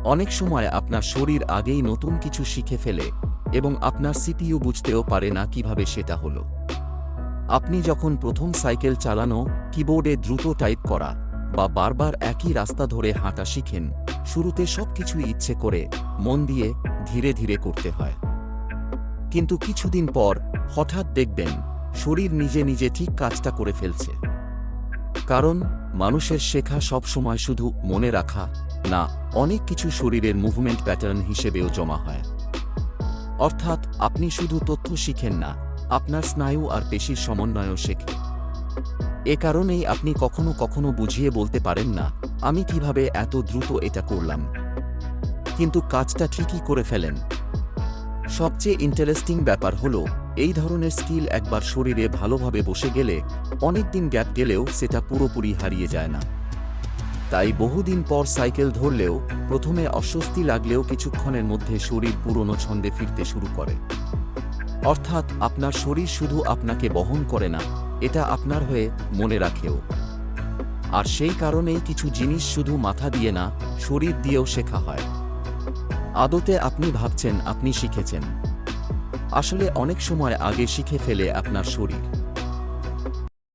অনেক সময় আপনার শরীর আগেই নতুন কিছু শিখে ফেলে এবং আপনার সিপিইউ বুঝতেও পারে না কিভাবে সেটা হলো। আপনি যখন প্রথম সাইকেল চালানো, কিবোর্ডে দ্রুত টাইপ করা বা বারবার একই রাস্তা ধরে হাঁটা শিখেন, শুরুতে সবকিছুই ইচ্ছে করে, মন দিয়ে, ধীরে ধীরে করতে হয়। কিন্তু কিছুদিন পর হঠাৎ দেখবেন শরীর নিজে নিজে ঠিক কাজটা করে ফেলছে। কারণ মানুষের শেখা সব সময় শুধু মনে রাখা না, অনেক কিছু শরীরের মুভমেন্ট প্যাটার্ন হিসেবেও জমা হয়। অর্থাৎ আপনি শুধু তথ্য শিখেন না, আপনার স্নায়ু আর পেশির সমন্বয়ও শেখে। এ কারণেই আপনি কখনো কখনো বুঝিয়ে বলতে পারেন না, আমি কিভাবে এত দ্রুত এটা করলাম, কিন্তু কাজটা ঠিকই করে ফেলেন। সবচেয়ে ইন্টারেস্টিং ব্যাপার হলো, এই ধরনের স্কিল একবার শরীরে ভালোভাবে বসে গেলে অনেকদিন গ্যাপ গেলেও সেটা পুরোপুরি হারিয়ে যায় না। তাই বহুদিন পর সাইকেল ধরলেও প্রথমে অস্বস্তি লাগলেও কিছুক্ষণের মধ্যে শরীর পুরনো ছন্দে ফিরতে শুরু করে। অর্থাৎ আপনার শরীর শুধু আপনাকে বহন করে না, এটা আপনার হয়ে মনে রাখেও। আর সেই কারণেই কিছু জিনিস শুধু মাথা দিয়ে না, শরীর দিয়েও শেখা হয়। আদতে আপনি ভাবছেন আপনি শিখেছেন, আসলে অনেক সময় আগে শিখে ফেলে আপনার শরীর।